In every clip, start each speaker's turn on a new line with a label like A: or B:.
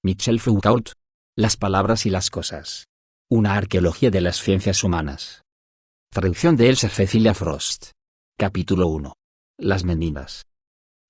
A: Michel Foucault. Las palabras y las cosas. Una arqueología de las ciencias humanas. Traducción de Elsa Cecilia Frost. Capítulo 1. Las meninas.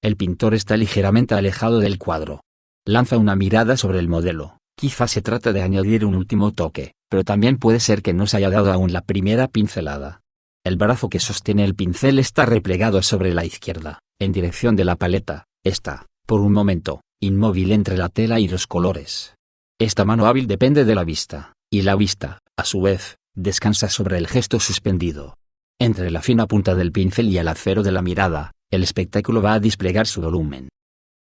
A: El pintor está ligeramente alejado del cuadro. Lanza una mirada sobre el modelo. Quizá se trata de añadir un último toque, pero también puede ser que no se haya dado aún la primera pincelada. El brazo que sostiene el pincel está replegado sobre la izquierda, en dirección de la paleta. Está, por un momento, inmóvil entre la tela y los colores. Esta mano hábil depende de la vista, y la vista, a su vez, descansa sobre el gesto suspendido. Entre la fina punta del pincel y el acero de la mirada, el espectáculo va a desplegar su volumen.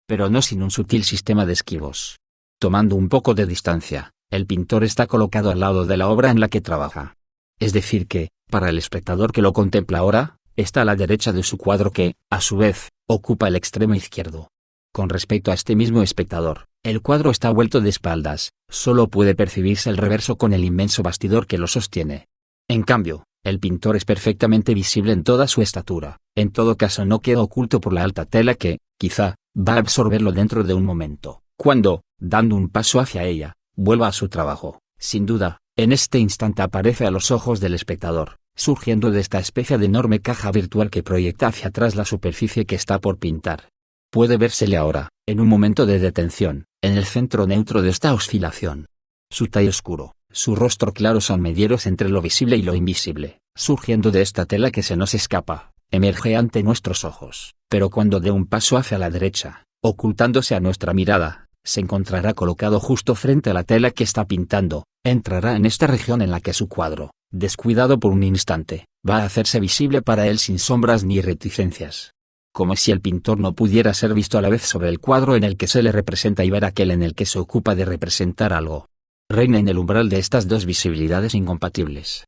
A: Pero no sin un sutil sistema de esquivos. Tomando un poco de distancia, el pintor está colocado al lado de la obra en la que trabaja. Es decir que, para el espectador que lo contempla ahora, está a la derecha de su cuadro que, a su vez, ocupa el extremo izquierdo. Con respecto a este mismo espectador, el cuadro está vuelto de espaldas, solo puede percibirse el reverso con el inmenso bastidor que lo sostiene. En cambio, el pintor es perfectamente visible en toda su estatura, en todo caso no queda oculto por la alta tela que, quizá, va a absorberlo dentro de un momento, cuando, dando un paso hacia ella, vuelva a su trabajo. Sin duda, en este instante aparece a los ojos del espectador, surgiendo de esta especie de enorme caja virtual que proyecta hacia atrás la superficie que está por pintar. Puede vérsele ahora, en un momento de detención, en el centro neutro de esta oscilación. Su talle oscuro, su rostro claro son medieros entre lo visible y lo invisible, surgiendo de esta tela que se nos escapa, emerge ante nuestros ojos, pero cuando dé un paso hacia la derecha, ocultándose a nuestra mirada, se encontrará colocado justo frente a la tela que está pintando, entrará en esta región en la que su cuadro, descuidado por un instante, va a hacerse visible para él sin sombras ni reticencias. Como si el pintor no pudiera ser visto a la vez sobre el cuadro en el que se le representa y ver aquel en el que se ocupa de representar algo. Reina en el umbral de estas dos visibilidades incompatibles.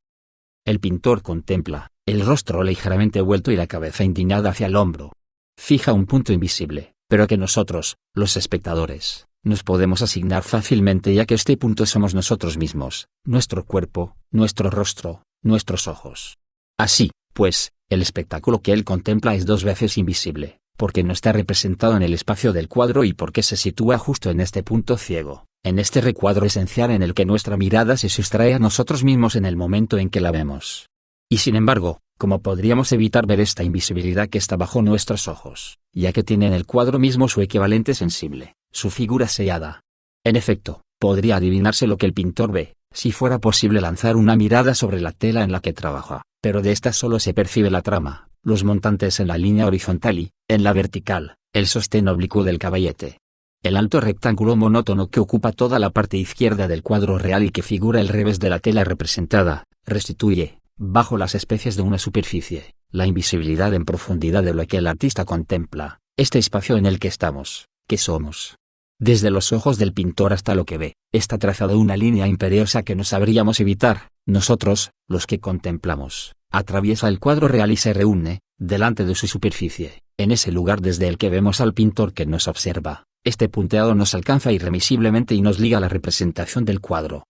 A: El pintor contempla, el rostro ligeramente vuelto y la cabeza inclinada hacia el hombro. Fija un punto invisible, pero que nosotros, los espectadores, nos podemos asignar fácilmente ya que este punto somos nosotros mismos, nuestro cuerpo, nuestro rostro, nuestros ojos. Así, pues, el espectáculo que él contempla es dos veces invisible, porque no está representado en el espacio del cuadro y porque se sitúa justo en este punto ciego, en este recuadro esencial en el que nuestra mirada se sustrae a nosotros mismos en el momento en que la vemos. Y sin embargo, ¿cómo podríamos evitar ver esta invisibilidad que está bajo nuestros ojos, ya que tiene en el cuadro mismo su equivalente sensible, su figura sellada? En efecto, podría adivinarse lo que el pintor ve, si fuera posible lanzar una mirada sobre la tela en la que trabaja, pero de esta solo se percibe la trama, los montantes en la línea horizontal y, en la vertical, el sostén oblicuo del caballete. El alto rectángulo monótono que ocupa toda la parte izquierda del cuadro real y que figura el revés de la tela representada, restituye, bajo las especies de una superficie, la invisibilidad en profundidad de lo que el artista contempla, este espacio en el que estamos, que somos. Desde los ojos del pintor hasta lo que ve, está trazada una línea imperiosa que no sabríamos evitar, nosotros, los que contemplamos, atraviesa el cuadro real y se reúne, delante de su superficie, en ese lugar desde el que vemos al pintor que nos observa. Este punteado nos alcanza irremisiblemente y nos liga a la representación del cuadro.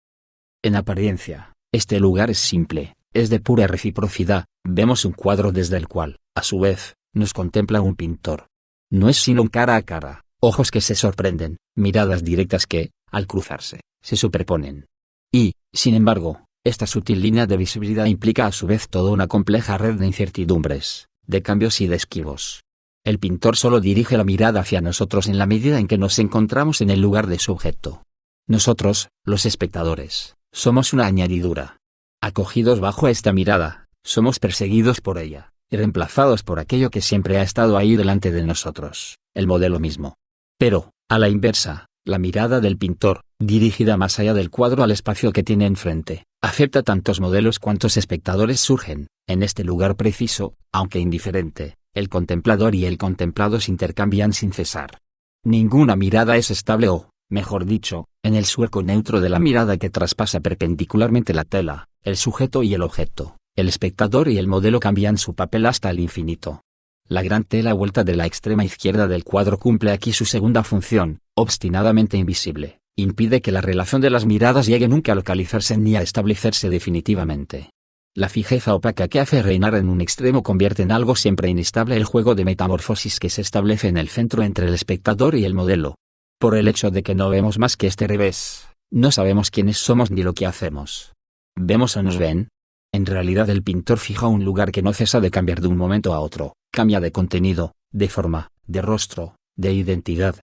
A: En apariencia, este lugar es simple, es de pura reciprocidad, vemos un cuadro desde el cual, a su vez, nos contempla un pintor. No es sino un cara a cara, ojos que se sorprenden, miradas directas que, al cruzarse, se superponen. Y, sin embargo, esta sutil línea de visibilidad implica a su vez toda una compleja red de incertidumbres, de cambios y de esquivos. El pintor solo dirige la mirada hacia nosotros en la medida en que nos encontramos en el lugar de su objeto. Nosotros, los espectadores, somos una añadidura. Acogidos bajo esta mirada, somos perseguidos por ella, y reemplazados por aquello que siempre ha estado ahí delante de nosotros, el modelo mismo. Pero, a la inversa, la mirada del pintor, dirigida más allá del cuadro al espacio que tiene enfrente, acepta tantos modelos cuantos espectadores surgen, en este lugar preciso, aunque indiferente. El contemplador y el contemplado se intercambian sin cesar. Ninguna mirada es estable o, mejor dicho, en el surco neutro de la mirada que traspasa perpendicularmente la tela, el sujeto y el objeto, el espectador y el modelo cambian su papel hasta el infinito. La gran tela vuelta de la extrema izquierda del cuadro cumple aquí su segunda función, obstinadamente invisible, impide que la relación de las miradas llegue nunca a localizarse ni a establecerse definitivamente. La fijeza opaca que hace reinar en un extremo convierte en algo siempre inestable el juego de metamorfosis que se establece en el centro entre el espectador y el modelo. Por el hecho de que no vemos más que este revés, no sabemos quiénes somos ni lo que hacemos. ¿Vemos o nos ven? En realidad el pintor fija un lugar que no cesa de cambiar de un momento a otro, cambia de contenido, de forma, de rostro, de identidad.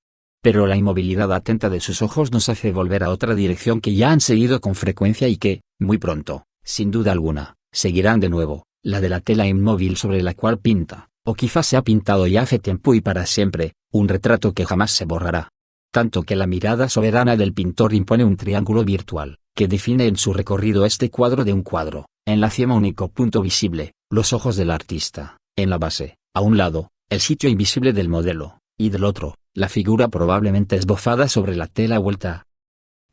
A: Pero la inmovilidad atenta de sus ojos nos hace volver a otra dirección que ya han seguido con frecuencia y que, muy pronto, sin duda alguna, seguirán de nuevo, la de la tela inmóvil sobre la cual pinta, o quizás se ha pintado ya hace tiempo y para siempre, un retrato que jamás se borrará. Tanto que la mirada soberana del pintor impone un triángulo virtual, que define en su recorrido este cuadro de un cuadro, en la cima único punto visible, los ojos del artista, en la base, a un lado, el sitio invisible del modelo, y del otro, la figura probablemente esbozada sobre la tela vuelta.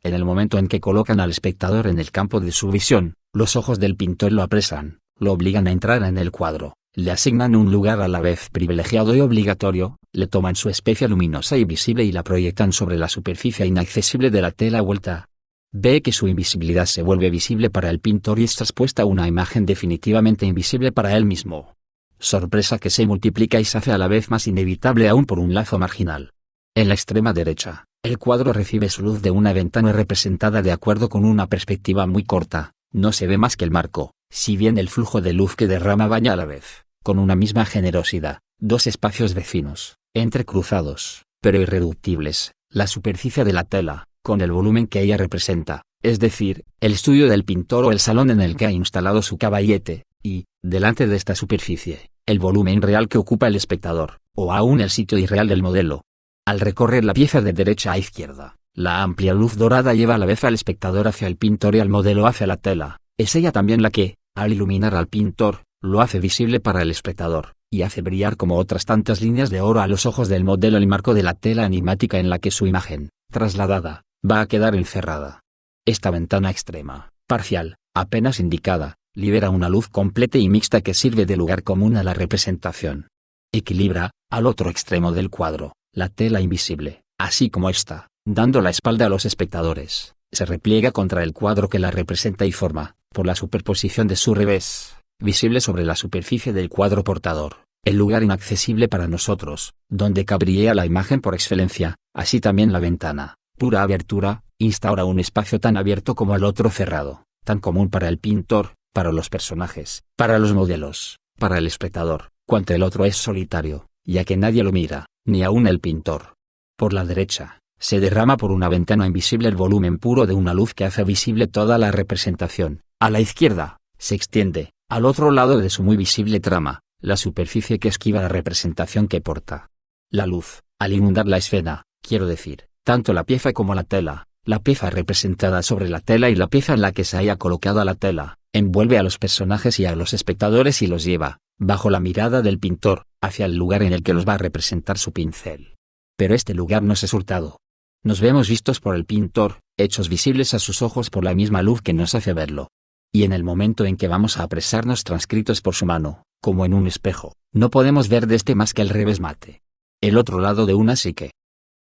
A: En el momento en que colocan al espectador en el campo de su visión, los ojos del pintor lo apresan, lo obligan a entrar en el cuadro, le asignan un lugar a la vez privilegiado y obligatorio, le toman su especie luminosa y visible y la proyectan sobre la superficie inaccesible de la tela vuelta. Ve que su invisibilidad se vuelve visible para el pintor y es traspuesta a una imagen definitivamente invisible para él mismo. Sorpresa que se multiplica y se hace a la vez más inevitable aún por un lazo marginal. En la extrema derecha, el cuadro recibe su luz de una ventana representada de acuerdo con una perspectiva muy corta, no se ve más que el marco, si bien el flujo de luz que derrama baña a la vez, con una misma generosidad, dos espacios vecinos, entrecruzados, pero irreductibles, la superficie de la tela, con el volumen que ella representa, es decir, el estudio del pintor o el salón en el que ha instalado su caballete, y, delante de esta superficie, el volumen real que ocupa el espectador, o aún el sitio irreal del modelo. Al recorrer la pieza de derecha a izquierda, la amplia luz dorada lleva a la vez al espectador hacia el pintor y al modelo hacia la tela, es ella también la que, al iluminar al pintor, lo hace visible para el espectador, y hace brillar como otras tantas líneas de oro a los ojos del modelo el marco de la tela enigmática en la que su imagen, trasladada, va a quedar encerrada. Esta ventana extrema, parcial, apenas indicada, libera una luz completa y mixta que sirve de lugar común a la representación. Equilibra, al otro extremo del cuadro, la tela invisible, así como ésta, dando la espalda a los espectadores, se repliega contra el cuadro que la representa y forma, por la superposición de su revés, visible sobre la superficie del cuadro portador, el lugar inaccesible para nosotros, donde cabría la imagen por excelencia, así también la ventana, pura abertura, instaura un espacio tan abierto como el otro cerrado, tan común para el pintor, para los personajes, para los modelos, para el espectador, cuanto el otro es solitario, ya que nadie lo mira, ni aun el pintor. Por la derecha, se derrama por una ventana invisible el volumen puro de una luz que hace visible toda la representación. A la izquierda, se extiende, al otro lado de su muy visible trama, la superficie que esquiva la representación que porta. La luz, al inundar la escena, quiero decir, tanto la pieza como la tela, la pieza representada sobre la tela y la pieza en la que se haya colocado la tela, envuelve a los personajes y a los espectadores y los lleva, bajo la mirada del pintor, hacia el lugar en el que los va a representar su pincel. Pero este lugar no es hurtado. Nos vemos vistos por el pintor, hechos visibles a sus ojos por la misma luz que nos hace verlo. Y en el momento en que vamos a apresarnos transcritos por su mano, como en un espejo, no podemos ver de este más que el revés mate. El otro lado de una psique.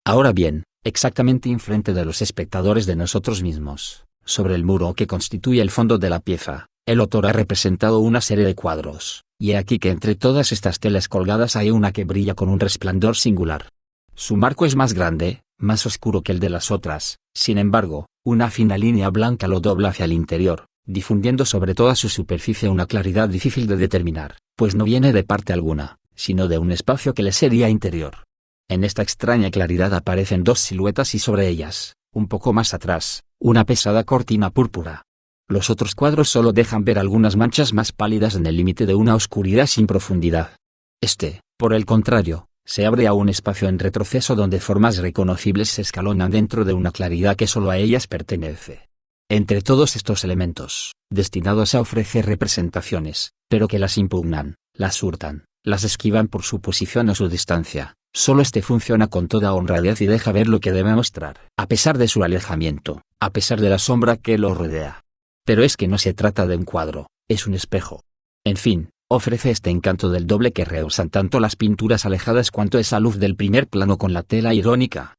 A: Ahora bien, exactamente enfrente de los espectadores de nosotros mismos, sobre el muro que constituye el fondo de la pieza, el autor ha representado una serie de cuadros, y he aquí que entre todas estas telas colgadas hay una que brilla con un resplandor singular. Su marco es más grande, más oscuro que el de las otras, sin embargo, una fina línea blanca lo dobla hacia el interior, difundiendo sobre toda su superficie una claridad difícil de determinar, pues no viene de parte alguna, sino de un espacio que le sería interior. En esta extraña claridad aparecen dos siluetas y sobre ellas, un poco más atrás, una pesada cortina púrpura. Los otros cuadros solo dejan ver algunas manchas más pálidas en el límite de una oscuridad sin profundidad. Este, por el contrario, se abre a un espacio en retroceso donde formas reconocibles se escalonan dentro de una claridad que solo a ellas pertenece. Entre todos estos elementos, destinados a ofrecer representaciones, pero que las impugnan, las hurtan, las esquivan por su posición o su distancia, solo este funciona con toda honradez y deja ver lo que debe mostrar, a pesar de su alejamiento, a pesar de la sombra que lo rodea. Pero es que no se trata de un cuadro, es un espejo. En fin, ofrece este encanto del doble que rehusan tanto las pinturas alejadas cuanto esa luz del primer plano con la tela irónica.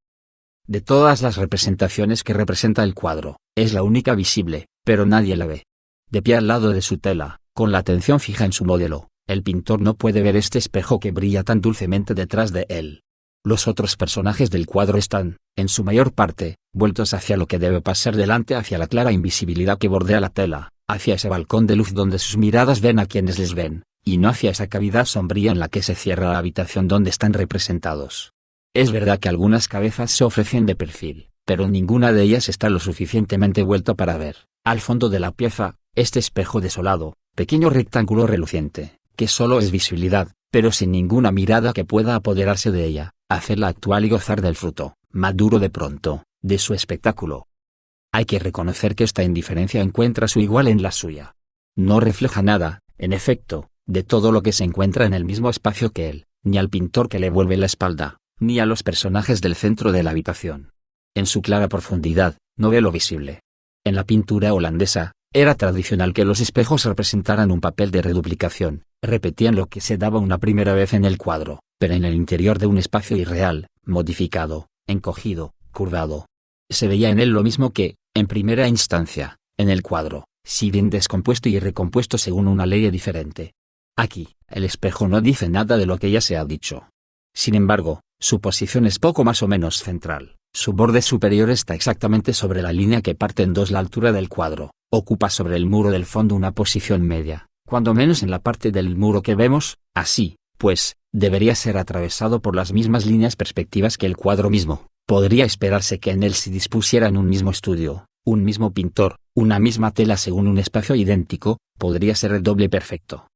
A: De todas las representaciones que representa el cuadro, es la única visible, pero nadie la ve. De pie al lado de su tela, con la atención fija en su modelo, el pintor no puede ver este espejo que brilla tan dulcemente detrás de él. Los otros personajes del cuadro están, en su mayor parte, vueltos hacia lo que debe pasar delante, hacia la clara invisibilidad que bordea la tela, hacia ese balcón de luz donde sus miradas ven a quienes les ven, y no hacia esa cavidad sombría en la que se cierra la habitación donde están representados. Es verdad que algunas cabezas se ofrecen de perfil, pero ninguna de ellas está lo suficientemente vuelta para ver, al fondo de la pieza, este espejo desolado, pequeño rectángulo reluciente, que solo es visibilidad, pero sin ninguna mirada que pueda apoderarse de ella, hacerla actual y gozar del fruto, maduro de pronto, de su espectáculo. Hay que reconocer que esta indiferencia encuentra su igual en la suya. No refleja nada, en efecto, de todo lo que se encuentra en el mismo espacio que él, ni al pintor que le vuelve la espalda, ni a los personajes del centro de la habitación. En su clara profundidad, no ve lo visible. En la pintura holandesa, era tradicional que los espejos representaran un papel de reduplicación, repetían lo que se daba una primera vez en el cuadro, pero en el interior de un espacio irreal, modificado, encogido, curvado. Se veía en él lo mismo que, en primera instancia, en el cuadro, si bien descompuesto y recompuesto según una ley diferente. Aquí, el espejo no dice nada de lo que ya se ha dicho. Sin embargo, su posición es poco más o menos central. Su borde superior está exactamente sobre la línea que parte en dos la altura del cuadro, ocupa sobre el muro del fondo una posición media, cuando menos en la parte del muro que vemos, así, pues, debería ser atravesado por las mismas líneas perspectivas que el cuadro mismo. Podría esperarse que en él se dispusieran un mismo estudio, un mismo pintor, una misma tela según un espacio idéntico, podría ser el doble perfecto.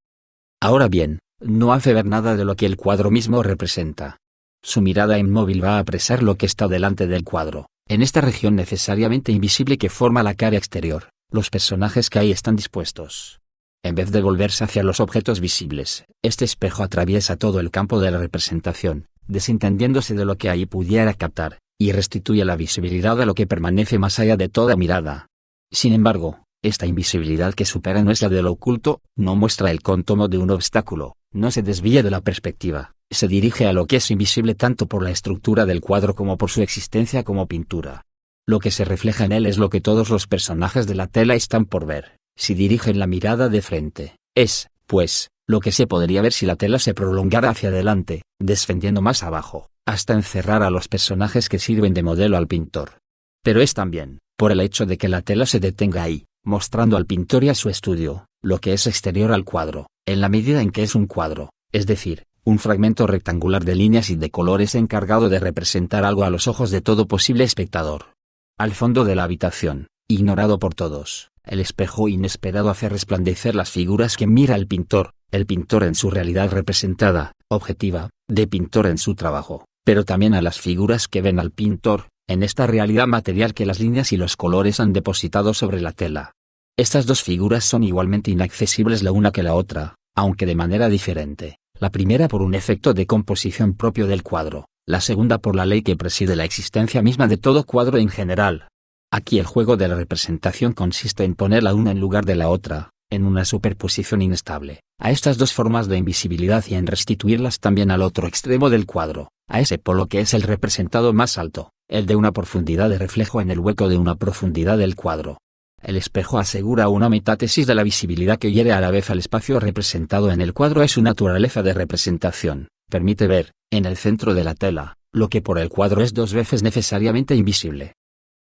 A: Ahora bien, no hace ver nada de lo que el cuadro mismo representa. Su mirada inmóvil va a apresar lo que está delante del cuadro, en esta región necesariamente invisible que forma la cara exterior, los personajes que ahí están dispuestos. En vez de volverse hacia los objetos visibles, este espejo atraviesa todo el campo de la representación, desentendiéndose de lo que ahí pudiera captar, y restituye la visibilidad a lo que permanece más allá de toda mirada. Sin embargo, esta invisibilidad que supera no es la de lo oculto, no muestra el contorno de un obstáculo, no se desvía de la perspectiva, se dirige a lo que es invisible tanto por la estructura del cuadro como por su existencia como pintura. Lo que se refleja en él es lo que todos los personajes de la tela están por ver, si dirigen la mirada de frente, es, pues, lo que se podría ver si la tela se prolongara hacia adelante, descendiendo más abajo, hasta encerrar a los personajes que sirven de modelo al pintor. Pero es también, por el hecho de que la tela se detenga ahí, mostrando al pintor y a su estudio, lo que es exterior al cuadro, en la medida en que es un cuadro, es decir, un fragmento rectangular de líneas y de colores encargado de representar algo a los ojos de todo posible espectador. Al fondo de la habitación, ignorado por todos, el espejo inesperado hace resplandecer las figuras que mira el pintor en su realidad representada, objetiva, de pintor en su trabajo, pero también a las figuras que ven al pintor, en esta realidad material que las líneas y los colores han depositado sobre la tela. Estas dos figuras son igualmente inaccesibles la una que la otra, aunque de manera diferente, la primera por un efecto de composición propio del cuadro, la segunda por la ley que preside la existencia misma de todo cuadro en general. Aquí el juego de la representación consiste en poner la una en lugar de la otra, en una superposición inestable, a estas dos formas de invisibilidad y en restituirlas también al otro extremo del cuadro, a ese polo que es el representado más alto, el de una profundidad de reflejo en el hueco de una profundidad del cuadro. El espejo asegura una metátesis de la visibilidad que hiere a la vez al espacio representado en el cuadro y su naturaleza de representación, permite ver, en el centro de la tela, lo que por el cuadro es dos veces necesariamente invisible.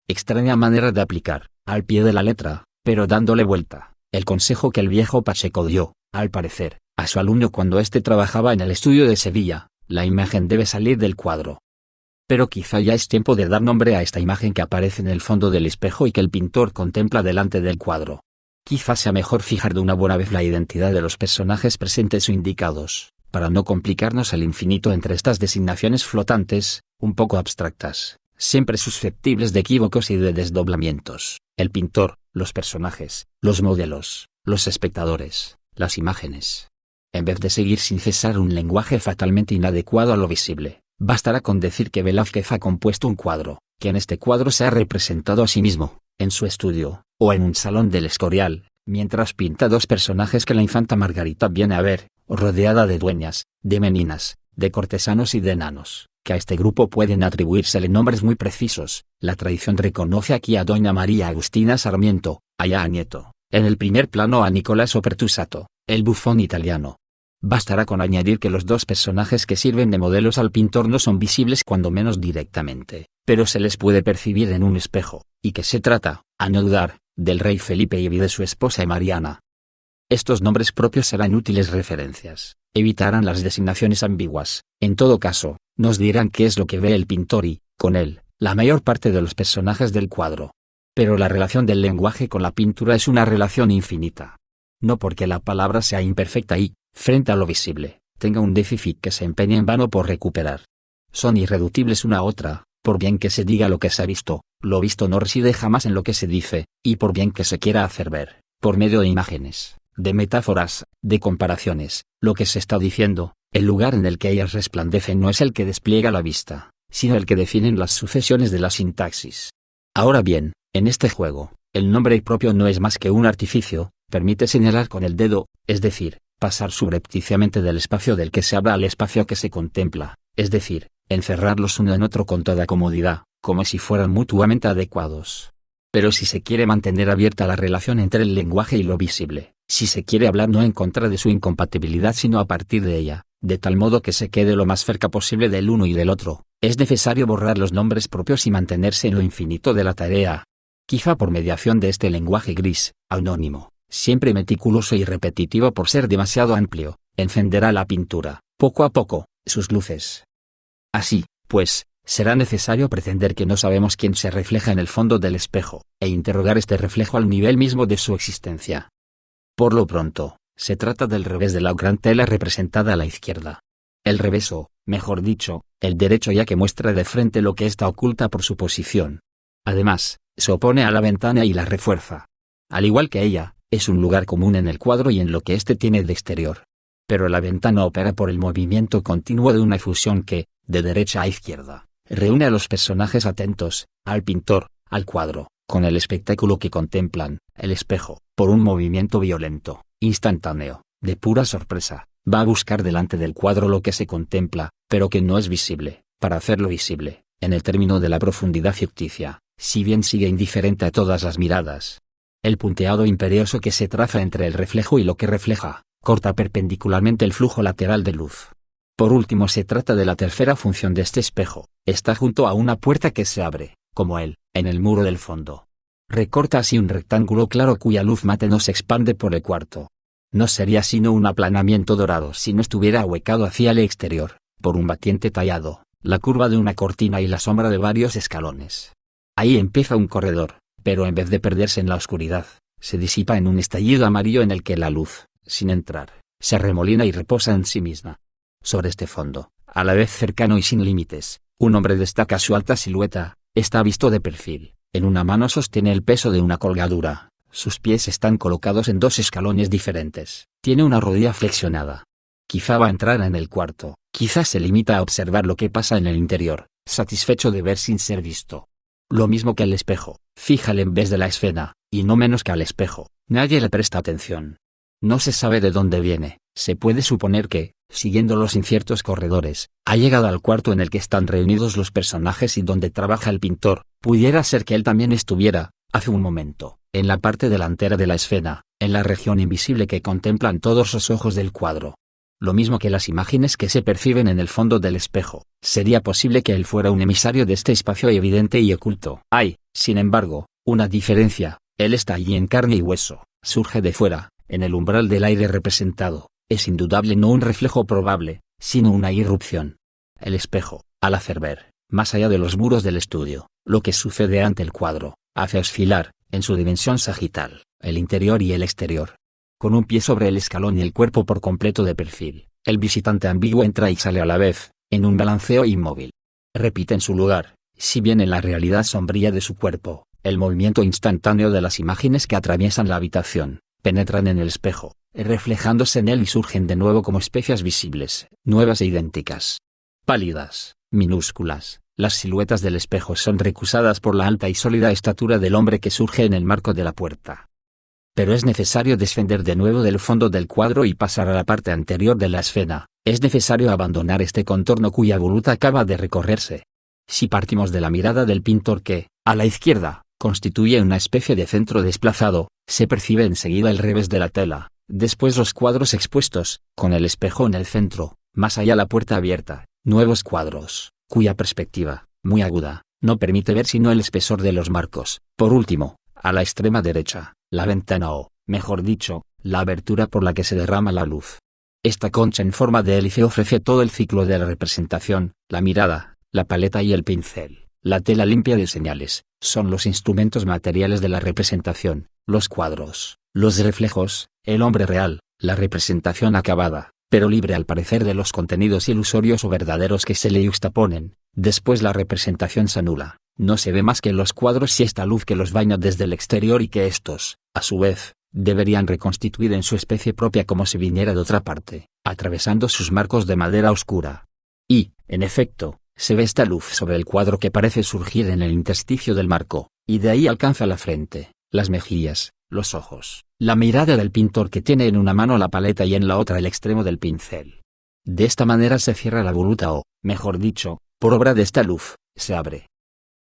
A: Extraña manera de aplicar, al pie de la letra, pero dándole vuelta, el consejo que el viejo Pacheco dio, al parecer, a su alumno cuando éste trabajaba en el estudio de Sevilla: la imagen debe salir del cuadro. Pero quizá ya es tiempo de dar nombre a esta imagen que aparece en el fondo del espejo y que el pintor contempla delante del cuadro. Quizá sea mejor fijar de una buena vez la identidad de los personajes presentes o indicados, para no complicarnos al infinito entre estas designaciones flotantes, un poco abstractas, siempre susceptibles de equívocos y de desdoblamientos: el pintor, los personajes, los modelos, los espectadores, las imágenes. En vez de seguir sin cesar un lenguaje fatalmente inadecuado a lo visible, bastará con decir que Velázquez ha compuesto un cuadro, que en este cuadro se ha representado a sí mismo, en su estudio, o en un salón del Escorial, mientras pinta dos personajes que la infanta Margarita viene a ver, rodeada de dueñas, de meninas, de cortesanos y de enanos, que a este grupo pueden atribuírsele nombres muy precisos. La tradición reconoce aquí a doña María Agustina Sarmiento, allá a Nieto, en el primer plano a Nicolas Pertusato, el bufón italiano. Bastará con añadir que los dos personajes que sirven de modelos al pintor no son visibles cuando menos directamente, pero se les puede percibir en un espejo, y que se trata, a no dudar, del rey Felipe y de su esposa Mariana. Estos nombres propios serán útiles referencias, evitarán las designaciones ambiguas, en todo caso, nos dirán qué es lo que ve el pintor y, con él, la mayor parte de los personajes del cuadro. Pero la relación del lenguaje con la pintura es una relación infinita. No porque la palabra sea imperfecta y, frente a lo visible, tenga un déficit que se empeñe en vano por recuperar. Son irreductibles una a otra, por bien que se diga lo que se ha visto, lo visto no reside jamás en lo que se dice, y por bien que se quiera hacer ver, por medio de imágenes, de metáforas, de comparaciones, lo que se está diciendo, el lugar en el que ellas resplandecen no es el que despliega la vista, sino el que definen las sucesiones de la sintaxis. Ahora bien, en este juego, el nombre propio no es más que un artificio, permite señalar con el dedo, es decir, pasar subrepticiamente del espacio del que se habla al espacio que se contempla, es decir, encerrarlos uno en otro con toda comodidad, como si fueran mutuamente adecuados. Pero si se quiere mantener abierta la relación entre el lenguaje y lo visible, si se quiere hablar no en contra de su incompatibilidad sino a partir de ella, de tal modo que se quede lo más cerca posible del uno y del otro, es necesario borrar los nombres propios y mantenerse en lo infinito de la tarea. Quizá por mediación de este lenguaje gris, anónimo, siempre meticuloso y repetitivo por ser demasiado amplio, encenderá la pintura, poco a poco, sus luces. Así, pues, será necesario pretender que no sabemos quién se refleja en el fondo del espejo, e interrogar este reflejo al nivel mismo de su existencia. Por lo pronto, se trata del revés de la gran tela representada a la izquierda. El revés o, mejor dicho, el derecho ya que muestra de frente lo que está oculta por su posición. Además, se opone a la ventana y la refuerza. Al igual que ella, es un lugar común en el cuadro y en lo que éste tiene de exterior. Pero la ventana opera por el movimiento continuo de una efusión que, de derecha a izquierda, reúne a los personajes atentos, al pintor, al cuadro, con el espectáculo que contemplan, el espejo, por un movimiento violento, instantáneo, de pura sorpresa, va a buscar delante del cuadro lo que se contempla, pero que no es visible, para hacerlo visible, en el término de la profundidad ficticia, si bien sigue indiferente a todas las miradas. El punteado imperioso que se traza entre el reflejo y lo que refleja, corta perpendicularmente el flujo lateral de luz. Por último se trata de la tercera función de este espejo, está junto a una puerta que se abre, como él, en el muro del fondo. Recorta así un rectángulo claro cuya luz mate no se expande por el cuarto. No sería sino un aplanamiento dorado si no estuviera ahuecado hacia el exterior, por un batiente tallado, la curva de una cortina y la sombra de varios escalones. Ahí empieza un corredor, pero en vez de perderse en la oscuridad, se disipa en un estallido amarillo en el que la luz, sin entrar, se arremolina y reposa en sí misma. Sobre este fondo, a la vez cercano y sin límites, un hombre destaca su alta silueta, está visto de perfil, en una mano sostiene el peso de una colgadura, sus pies están colocados en dos escalones diferentes, tiene una rodilla flexionada. Quizá va a entrar en el cuarto, quizá se limita a observar lo que pasa en el interior, satisfecho de ver sin ser visto. Lo mismo que el espejo, fíjale en vez de la escena, y no menos que al espejo, nadie le presta atención. No se sabe de dónde viene, se puede suponer que, siguiendo los inciertos corredores, ha llegado al cuarto en el que están reunidos los personajes y donde trabaja el pintor, pudiera ser que él también estuviera, hace un momento, en la parte delantera de la escena, en la región invisible que contemplan todos los ojos del cuadro. Lo mismo que las imágenes que se perciben en el fondo del espejo, sería posible que él fuera un emisario de este espacio evidente y oculto. Hay, sin embargo, una diferencia, él está allí en carne y hueso, surge de fuera, en el umbral del aire representado, es indudable no un reflejo probable, sino una irrupción. El espejo, al hacer ver, más allá de los muros del estudio, lo que sucede ante el cuadro, hace oscilar, en su dimensión sagital, el interior y el exterior. Con un pie sobre el escalón y el cuerpo por completo de perfil, el visitante ambiguo entra y sale a la vez, en un balanceo inmóvil. Repite en su lugar, si bien en la realidad sombría de su cuerpo, el movimiento instantáneo de las imágenes que atraviesan la habitación, penetran en el espejo, reflejándose en él y surgen de nuevo como especias visibles, nuevas e idénticas. Pálidas, minúsculas, las siluetas del espejo son recusadas por la alta y sólida estatura del hombre que surge en el marco de la puerta. Pero es necesario descender de nuevo del fondo del cuadro y pasar a la parte anterior de la escena, es necesario abandonar este contorno cuya voluta acaba de recorrerse. Si partimos de la mirada del pintor que, a la izquierda, constituye una especie de centro desplazado, se percibe enseguida el revés de la tela, después los cuadros expuestos, con el espejo en el centro, más allá la puerta abierta, nuevos cuadros, cuya perspectiva, muy aguda, No permite ver sino el espesor de los marcos. Por último, a la extrema derecha, la ventana o, mejor dicho, la abertura por la que se derrama la luz. Esta concha en forma de hélice ofrece todo el ciclo de la representación: la mirada, la paleta y el pincel. La tela limpia de señales son los instrumentos materiales de la representación, los cuadros, los reflejos, el hombre real, la representación acabada, pero libre al parecer de los contenidos ilusorios o verdaderos que se le yuxtaponen. Después la representación se anula, no se ve más que los cuadros y esta luz que los baña desde el exterior y que estos, a su vez, deberían reconstituir en su especie propia como si viniera de otra parte, atravesando sus marcos de madera oscura. Y, en efecto, se ve esta luz sobre el cuadro que parece surgir en el intersticio del marco, y de ahí alcanza la frente, las mejillas, los ojos, la mirada del pintor que tiene en una mano la paleta y en la otra el extremo del pincel. De esta manera se cierra la voluta o, mejor dicho, por obra de esta luz, se abre.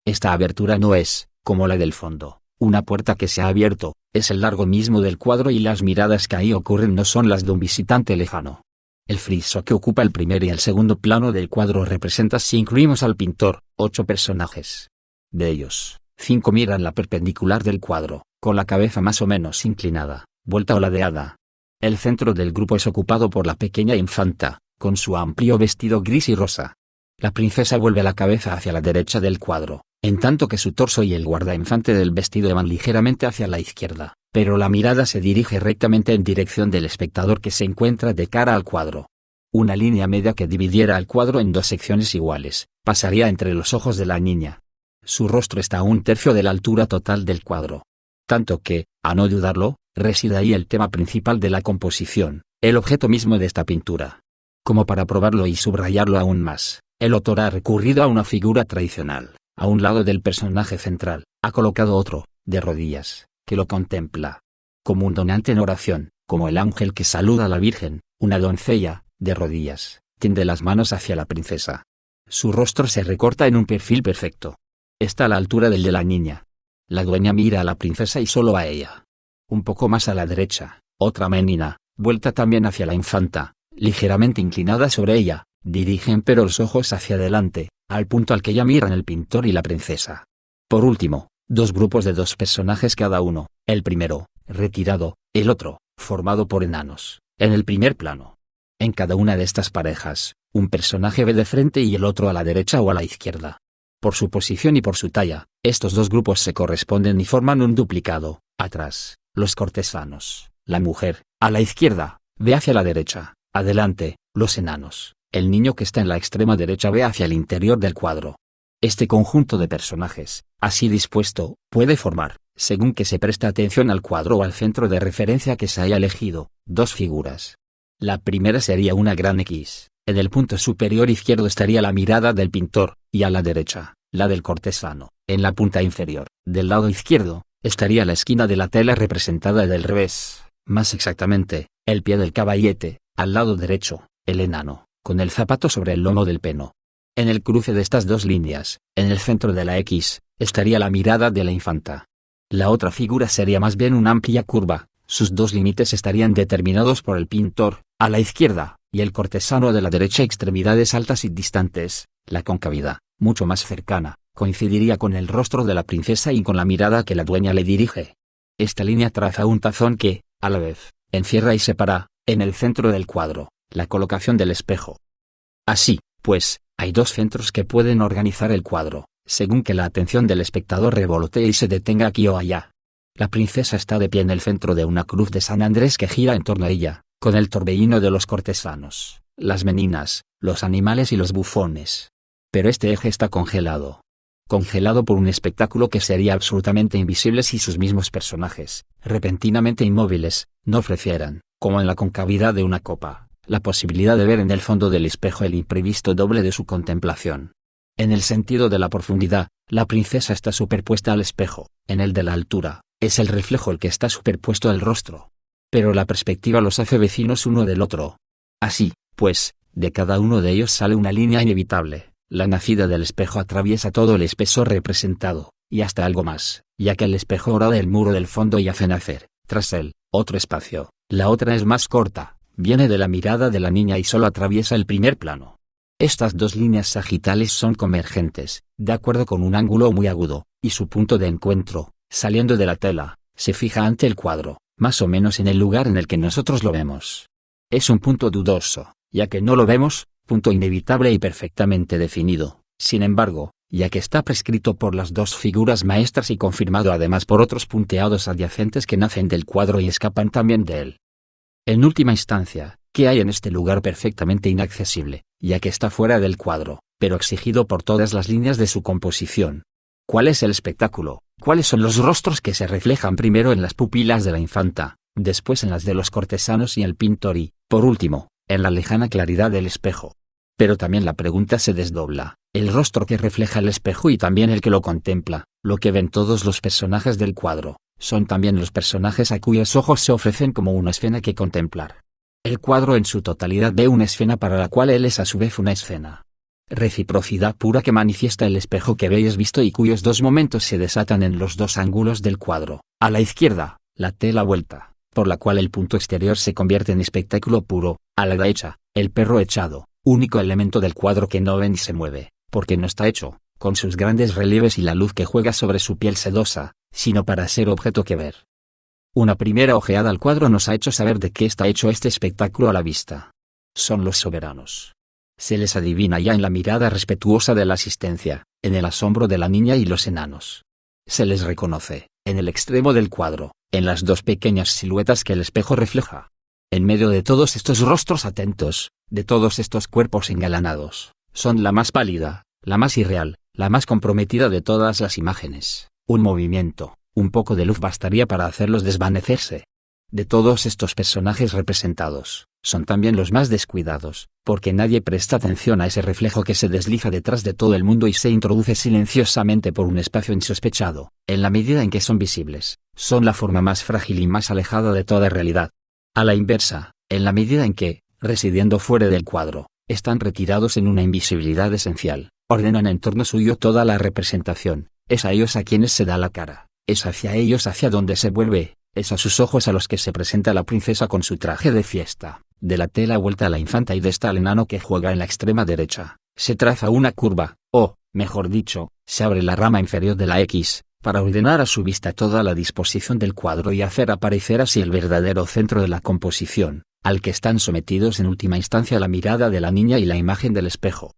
A: Esta abertura no es, como la del fondo, una puerta que se ha abierto, es el largo mismo del cuadro y las miradas que ahí ocurren no son las de un visitante lejano. El friso que ocupa el primer y el segundo plano del cuadro representa, si incluimos al pintor, 8 personajes. De ellos, 5 miran la perpendicular del cuadro, con la cabeza más o menos inclinada, vuelta o ladeada. El centro del grupo es ocupado por la pequeña infanta, con su amplio vestido gris y rosa. La princesa vuelve la cabeza hacia la derecha del cuadro, en tanto que su torso y el guardainfante del vestido van ligeramente hacia la izquierda, pero la mirada se dirige rectamente en dirección del espectador que se encuentra de cara al cuadro. Una línea media que dividiera al cuadro en 2 secciones iguales, pasaría entre los ojos de la niña. Su rostro está a 1/3 de la altura total del cuadro. Tanto que, a no dudarlo, reside ahí el tema principal de la composición, el objeto mismo de esta pintura. Como para probarlo y subrayarlo aún más, el autor ha recurrido a una figura tradicional. A un lado del personaje central, ha colocado otro, de rodillas, que lo contempla. Como un donante en oración, como el ángel que saluda a la Virgen, una doncella, de rodillas, tiende las manos hacia la princesa. Su rostro se recorta en un perfil perfecto. Está a la altura del de la niña. La dueña mira a la princesa y solo a ella. Un poco más a la derecha, otra menina, vuelta también hacia la infanta, ligeramente inclinada sobre ella, dirigen pero los ojos hacia adelante, al punto al que ya miran el pintor y la princesa. Por último, 2 grupos de 2 personajes cada uno, el primero, retirado, el otro, formado por enanos, en el primer plano. En cada una de estas parejas, un personaje ve de frente y el otro a la derecha o a la izquierda. Por su posición y por su talla, estos 2 grupos se corresponden y forman un duplicado. Atrás, los cortesanos, la mujer, a la izquierda, ve hacia la derecha, adelante, los enanos. El niño que está en la extrema derecha ve hacia el interior del cuadro. Este conjunto de personajes, así dispuesto, puede formar, según que se preste atención al cuadro o al centro de referencia que se haya elegido, 2 figuras. La primera sería una gran X, en el punto superior izquierdo estaría la mirada del pintor, y a la derecha, la del cortesano. En la punta inferior, del lado izquierdo, estaría la esquina de la tela representada del revés, más exactamente, el pie del caballete, al lado derecho, el enano, con el zapato sobre el lomo del peno. En el cruce de estas 2 líneas, en el centro de la X, estaría la mirada de la infanta. La otra figura sería más bien una amplia curva, sus 2 límites estarían determinados por el pintor, a la izquierda, y el cortesano de la derecha, extremidades altas y distantes. La concavidad, mucho más cercana, coincidiría con el rostro de la princesa y con la mirada que la dueña le dirige. Esta línea traza un tazón que, a la vez, encierra y separa, en el centro del cuadro, la colocación del espejo. Así, pues, hay 2 centros que pueden organizar el cuadro, según que la atención del espectador revolotee y se detenga aquí o allá. La princesa está de pie en el centro de una cruz de San Andrés que gira en torno a ella, con el torbellino de los cortesanos, las meninas, los animales y los bufones. Pero este eje está congelado. Congelado por un espectáculo que sería absolutamente invisible si sus mismos personajes, repentinamente inmóviles, no ofrecieran, como en la concavidad de una copa, la posibilidad de ver en el fondo del espejo el imprevisto doble de su contemplación. En el sentido de la profundidad, la princesa está superpuesta al espejo; en el de la altura, es el reflejo el que está superpuesto al rostro. Pero la perspectiva los hace vecinos uno del otro. Así, pues, de cada uno de ellos sale una línea inevitable. La nacida del espejo atraviesa todo el espesor representado, y hasta algo más, ya que el espejo horada el muro del fondo y hace nacer, tras él, otro espacio. La otra es más corta, viene de la mirada de la niña y solo atraviesa el primer plano. Estas dos líneas sagitales son convergentes, de acuerdo con un ángulo muy agudo, y su punto de encuentro, saliendo de la tela, se fija ante el cuadro, más o menos en el lugar en el que nosotros lo vemos. Es un punto dudoso, ya que no lo vemos, punto inevitable y perfectamente definido, sin embargo, ya que está prescrito por las dos figuras maestras y confirmado además por otros punteados adyacentes que nacen del cuadro y escapan también de él. En última instancia, ¿qué hay en este lugar perfectamente inaccesible, ya que está fuera del cuadro, pero exigido por todas las líneas de su composición? ¿Cuál es el espectáculo? ¿Cuáles son los rostros que se reflejan primero en las pupilas de la infanta, después en las de los cortesanos y el pintor y, por último, en la lejana claridad del espejo? Pero también la pregunta se desdobla: el rostro que refleja el espejo y también el que lo contempla, lo que ven todos los personajes del cuadro, son también los personajes a cuyos ojos se ofrecen como una escena que contemplar. El cuadro en su totalidad ve una escena para la cual él es a su vez una escena. Reciprocidad pura que manifiesta el espejo que veis visto y cuyos dos momentos se desatan en los dos ángulos del cuadro. A la izquierda, la tela vuelta, por la cual el punto exterior se convierte en espectáculo puro; a la derecha, el perro echado, único elemento del cuadro que no ve ni se mueve, porque no está hecho, con sus grandes relieves y la luz que juega sobre su piel sedosa, sino para ser objeto que ver. Una primera ojeada al cuadro nos ha hecho saber de qué está hecho este espectáculo a la vista. Son los soberanos. Se les adivina ya en la mirada respetuosa de la asistencia, en el asombro de la niña y los enanos. Se les reconoce, en el extremo del cuadro, en las dos pequeñas siluetas que el espejo refleja. En medio de todos estos rostros atentos, de todos estos cuerpos engalanados, son la más pálida, la más irreal, la más comprometida de todas las imágenes. Un movimiento, un poco de luz bastaría para hacerlos desvanecerse. De todos estos personajes representados, son también los más descuidados, porque nadie presta atención a ese reflejo que se desliza detrás de todo el mundo y se introduce silenciosamente por un espacio insospechado. En la medida en que son visibles, son la forma más frágil y más alejada de toda realidad. A la inversa, en la medida en que, residiendo fuera del cuadro, están retirados en una invisibilidad esencial, ordenan en torno suyo toda la representación. Es a ellos a quienes se da la cara, es hacia ellos hacia donde se vuelve, es a sus ojos a los que se presenta la princesa con su traje de fiesta. De la tela vuelta a la infanta y de esta al enano que juega en la extrema derecha, se traza una curva, o, mejor dicho, se abre la rama inferior de la X, para ordenar a su vista toda la disposición del cuadro y hacer aparecer así el verdadero centro de la composición, al que están sometidos en última instancia la mirada de la niña y la imagen del espejo.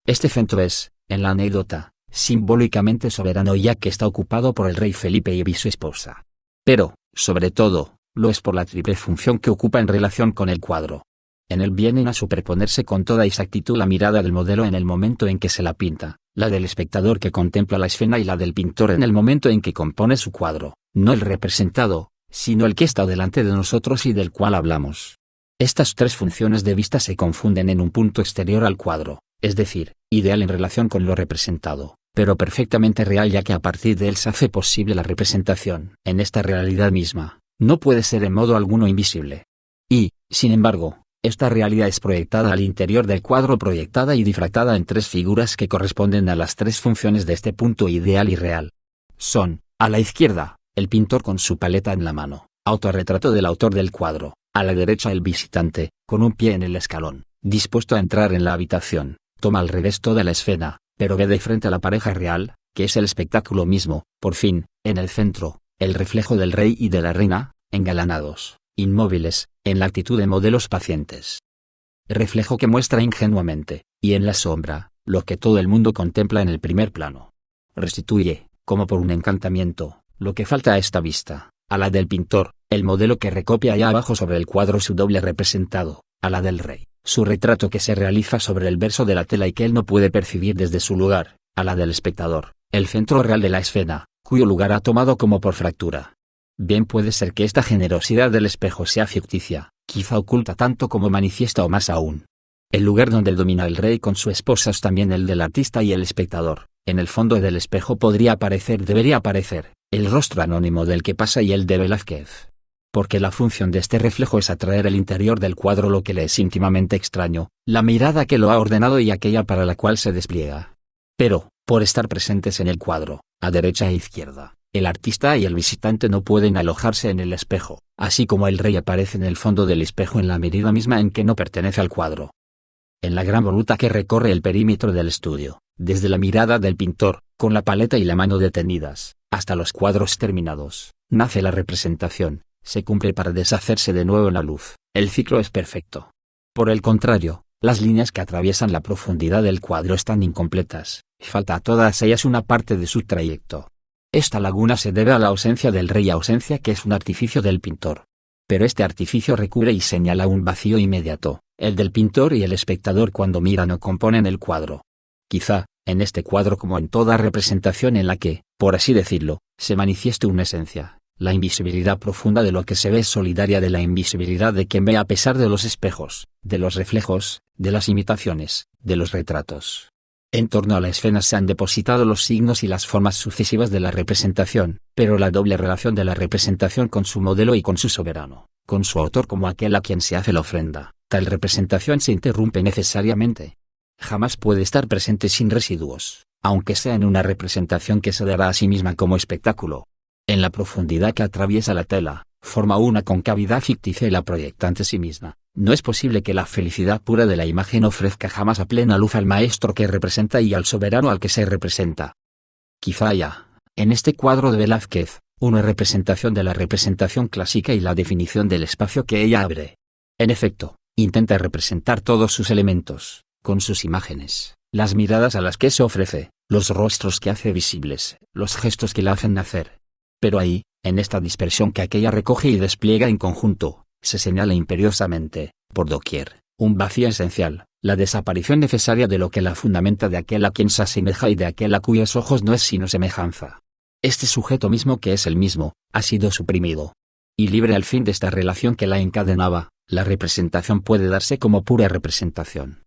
A: Este centro es, en la anécdota, simbólicamente soberano ya que está ocupado por el rey Felipe y su esposa. Pero, sobre todo, lo es por la triple función que ocupa en relación con el cuadro. En él vienen a superponerse con toda exactitud la mirada del modelo en el momento en que se la pinta, la del espectador que contempla la escena y la del pintor en el momento en que compone su cuadro, no el representado, sino el que está delante de nosotros y del cual hablamos. Estas tres funciones de vista se confunden en un punto exterior al cuadro, es decir, ideal en relación con lo representado, pero perfectamente real ya que a partir de él se hace posible la representación. En esta realidad misma, no puede ser en modo alguno invisible. Y, sin embargo, esta realidad es proyectada al interior del cuadro, proyectada y difractada en tres figuras que corresponden a las tres funciones de este punto ideal y real. Son, a la izquierda, el pintor con su paleta en la mano, autorretrato del autor del cuadro; a la derecha el visitante, con un pie en el escalón, dispuesto a entrar en la habitación, toma al revés toda la escena, pero ve de frente a la pareja real, que es el espectáculo mismo; por fin, en el centro, el reflejo del rey y de la reina, engalanados, inmóviles, en la actitud de modelos pacientes. Reflejo que muestra ingenuamente, y en la sombra, lo que todo el mundo contempla en el primer plano. Restituye, como por un encantamiento, lo que falta a esta vista, a la del pintor, el modelo que recopia allá abajo sobre el cuadro su doble representado; a la del rey, su retrato que se realiza sobre el verso de la tela y que él no puede percibir desde su lugar; a la del espectador, el centro real de la escena, cuyo lugar ha tomado como por fractura. Bien puede ser que esta generosidad del espejo sea ficticia, quizá oculta tanto como manifiesta o más aún. El lugar donde domina el rey con su esposa es también el del artista y el espectador. En el fondo del espejo debería aparecer, el rostro anónimo del que pasa y el de Velázquez. Porque la función de este reflejo es atraer al interior del cuadro lo que le es íntimamente extraño, la mirada que lo ha ordenado y aquella para la cual se despliega. Pero, por estar presentes en el cuadro, a derecha e izquierda, el artista y el visitante no pueden alojarse en el espejo, así como el rey aparece en el fondo del espejo en la medida misma en que no pertenece al cuadro. en la gran voluta que recorre el perímetro del estudio, desde la mirada del pintor, con la paleta y la mano detenidas, hasta los cuadros terminados, nace la representación, se cumple para deshacerse de nuevo en la luz, el ciclo es perfecto. Por el contrario, las líneas que atraviesan la profundidad del cuadro están incompletas, falta a todas ellas una parte de su trayecto. Esta laguna se debe a la ausencia del rey, ausencia que es un artificio del pintor. Pero este artificio recubre y señala un vacío inmediato, el del pintor y el espectador cuando miran o componen el cuadro. Quizá, en este cuadro como en toda representación en la que, por así decirlo, se manifieste una esencia, la invisibilidad profunda de lo que se ve es solidaria de la invisibilidad de quien ve a pesar de los espejos, de los reflejos, de las imitaciones, de los retratos. En torno a la escena se han depositado los signos y las formas sucesivas de la representación, pero la doble relación de la representación con su modelo y con su soberano, con su autor como aquel a quien se hace la ofrenda, tal representación se interrumpe necesariamente. Jamás puede estar presente sin residuos, aunque sea en una representación que se dará a sí misma como espectáculo. En la profundidad que atraviesa la tela, forma una concavidad ficticia y la proyecta ante sí misma. No es posible que la felicidad pura de la imagen ofrezca jamás a plena luz al maestro que representa y al soberano al que se representa. Quizá haya, en este cuadro de Velázquez, una representación de la representación clásica y la definición del espacio que ella abre. En efecto, intenta representar todos sus elementos, con sus imágenes, las miradas a las que se ofrece, los rostros que hace visibles, los gestos que la hacen nacer. Pero ahí, en esta dispersión que aquella recoge y despliega en conjunto, se señala imperiosamente, por doquier, un vacío esencial, la desaparición necesaria de lo que la fundamenta de aquel a quien se asemeja y de aquel a cuyos ojos no es sino semejanza. Este sujeto mismo que es el mismo, ha sido suprimido. Y libre al fin de esta relación que la encadenaba, la representación puede darse como pura representación.